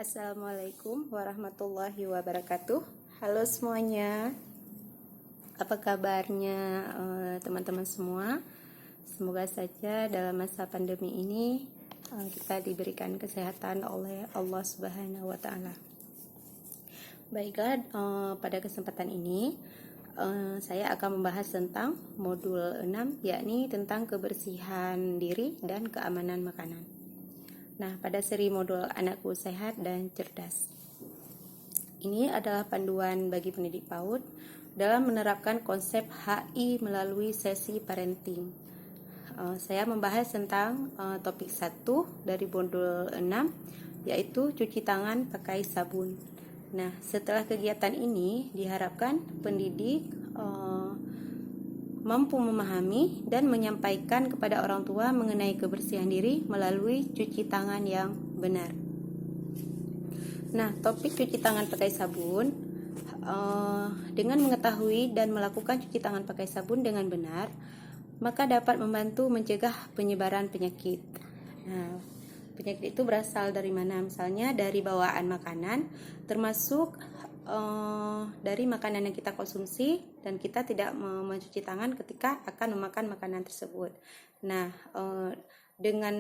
Assalamualaikum warahmatullahi wabarakatuh. Halo semuanya, apa kabarnya teman-teman semua? Semoga saja dalam masa pandemi ini kita diberikan kesehatan oleh Allah Subhanahu wa Ta'ala. Baiklah, pada kesempatan ini saya akan membahas tentang modul 6, yakni tentang kebersihan diri dan keamanan makanan. Nah, pada seri modul Anakku Sehat dan Cerdas, ini adalah panduan bagi pendidik PAUD dalam menerapkan konsep HI melalui sesi parenting. Saya membahas tentang topik 1 dari modul 6, yaitu cuci tangan pakai sabun. Nah, setelah kegiatan ini diharapkan pendidik mampu memahami dan menyampaikan kepada orang tua mengenai kebersihan diri melalui cuci tangan yang benar. Nah, topik cuci tangan pakai sabun, dengan mengetahui dan melakukan cuci tangan pakai sabun dengan benar, maka dapat membantu mencegah penyebaran penyakit. Nah, penyakit itu berasal dari mana? Misalnya dari bawaan makanan, termasuk dari makanan yang kita konsumsi dan kita tidak mencuci tangan ketika akan memakan makanan tersebut. Nah, dengan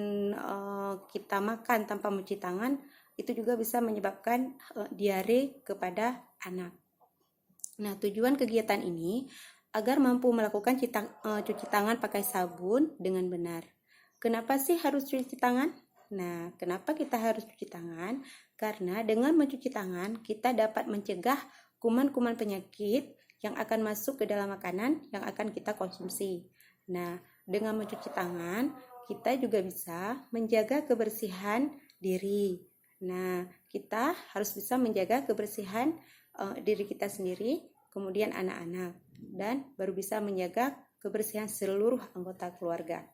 kita makan tanpa mencuci tangan, itu juga bisa menyebabkan diare kepada anak. Nah, tujuan kegiatan ini agar mampu melakukan cuci tangan pakai sabun dengan benar. Kenapa sih harus cuci tangan? Nah, kenapa kita harus cuci tangan? Karena dengan mencuci tangan, kita dapat mencegah kuman-kuman penyakit yang akan masuk ke dalam makanan yang akan kita konsumsi. Nah, dengan mencuci tangan, kita juga bisa menjaga kebersihan diri. Nah, kita harus bisa menjaga kebersihan diri kita sendiri, kemudian anak-anak, dan baru bisa menjaga kebersihan seluruh anggota keluarga.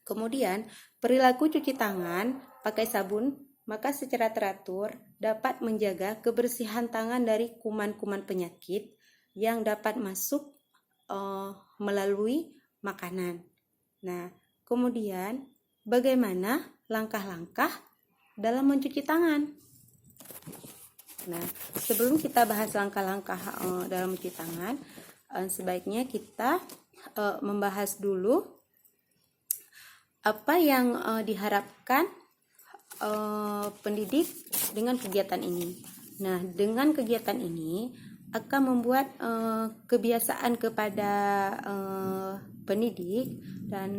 Kemudian, perilaku cuci tangan pakai sabun, maka secara teratur dapat menjaga kebersihan tangan dari kuman-kuman penyakit yang dapat masuk melalui makanan. Nah, kemudian bagaimana langkah-langkah dalam mencuci tangan? Nah, sebelum kita bahas langkah-langkah dalam mencuci tangan, sebaiknya kita membahas dulu apa yang diharapkan pendidik dengan kegiatan ini. Nah, dengan kegiatan ini akan membuat kebiasaan kepada pendidik dan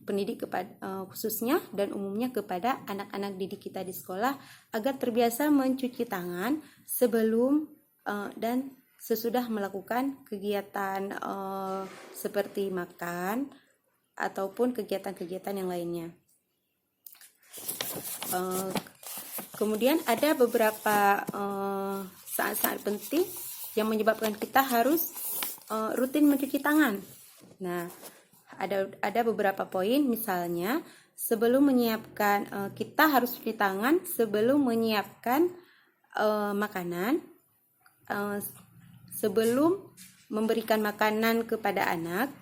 pendidik kepada khususnya dan umumnya kepada anak-anak didik kita di sekolah agar terbiasa mencuci tangan sebelum dan sesudah melakukan kegiatan seperti makan ataupun kegiatan-kegiatan yang lainnya. Kemudian ada beberapa saat-saat penting yang menyebabkan kita harus rutin mencuci tangan. Nah, ada beberapa poin, misalnya sebelum menyiapkan, kita harus cuci tangan sebelum menyiapkan makanan, sebelum memberikan makanan kepada anak.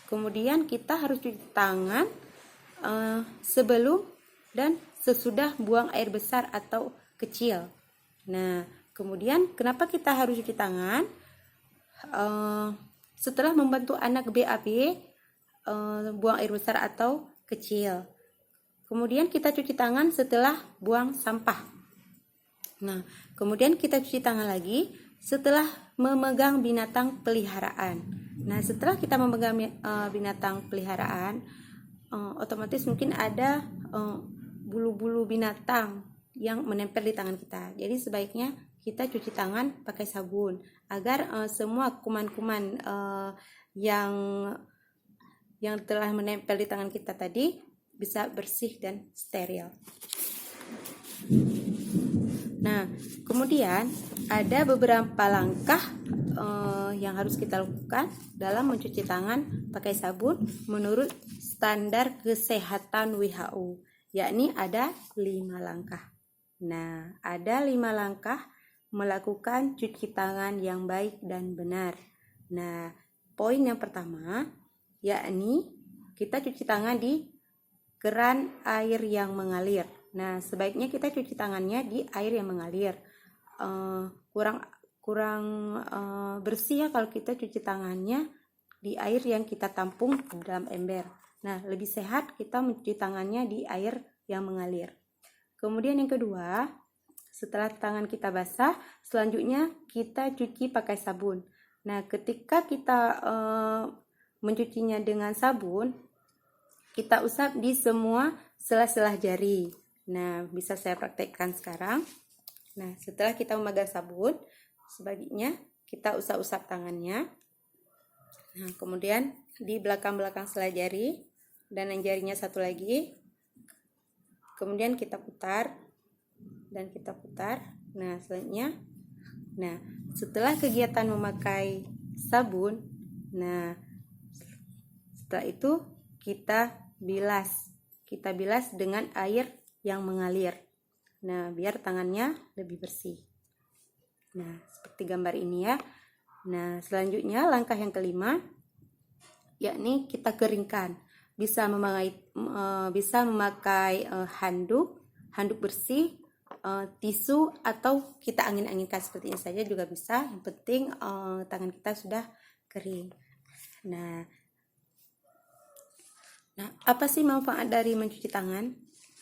Kemudian kita harus cuci tangan sebelum dan sesudah buang air besar atau kecil. Nah, kemudian kenapa kita harus cuci tangan? Setelah membantu anak BAB buang air besar atau kecil. Kemudian kita cuci tangan setelah buang sampah. Nah, kemudian kita cuci tangan lagi setelah memegang binatang peliharaan. Nah, setelah kita memegang binatang peliharaan, otomatis mungkin ada bulu-bulu binatang yang menempel di tangan kita. Jadi sebaiknya kita cuci tangan pakai sabun agar semua kuman-kuman yang telah menempel di tangan kita tadi bisa bersih dan steril. Nah, kemudian ada beberapa langkah yang harus kita lakukan dalam mencuci tangan pakai sabun menurut standar kesehatan WHO, yakni ada 5 langkah. Nah, ada 5 langkah melakukan cuci tangan yang baik dan benar. Nah, poin yang pertama yakni kita cuci tangan di keran air yang mengalir. Nah, sebaiknya kita cuci tangannya di air yang mengalir. Kurang bersih ya kalau kita cuci tangannya di air yang kita tampung di dalam ember. Nah, lebih sehat kita mencuci tangannya di air yang mengalir. Kemudian yang kedua, setelah tangan kita basah, selanjutnya kita cuci pakai sabun. Nah, ketika kita mencucinya dengan sabun, kita usap di semua sela-sela jari. Nah, bisa saya praktekkan sekarang. Nah, setelah kita memegang sabun, sebaliknya kita usap-usap tangannya. Nah, kemudian di belakang-belakang sela jari dan yang jarinya satu lagi. Kemudian kita putar dan kita putar. Nah, selanjutnya, nah, setelah kegiatan memakai sabun, nah, setelah itu kita bilas dengan air yang mengalir. Nah, biar tangannya lebih bersih. Nah, seperti gambar ini ya. Nah, selanjutnya langkah yang kelima, yakni kita keringkan. Bisa memakai handuk bersih, tisu, atau kita angin-anginkan seperti ini saja juga bisa. Yang penting tangan kita sudah kering. Nah, apa sih manfaat dari mencuci tangan?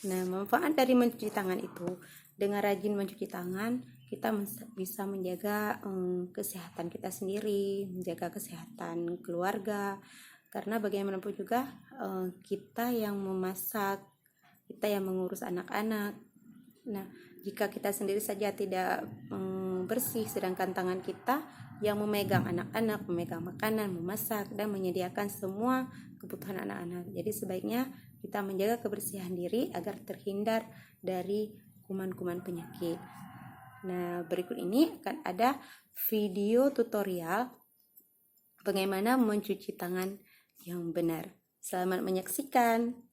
Nah, manfaat dari mencuci tangan itu, dengan rajin mencuci tangan, kita bisa menjaga kesehatan kita sendiri, menjaga kesehatan keluarga. Karena bagaimanapun juga kita yang memasak, kita yang mengurus anak-anak. Nah, jika kita sendiri saja tidak bersih, sedangkan tangan kita yang memegang anak-anak, memegang makanan, memasak, dan menyediakan semua kebutuhan anak-anak. Jadi sebaiknya kita menjaga kebersihan diri agar terhindar dari kuman-kuman penyakit. Nah, berikut ini akan ada video tutorial bagaimana mencuci tangan yang benar. Selamat menyaksikan.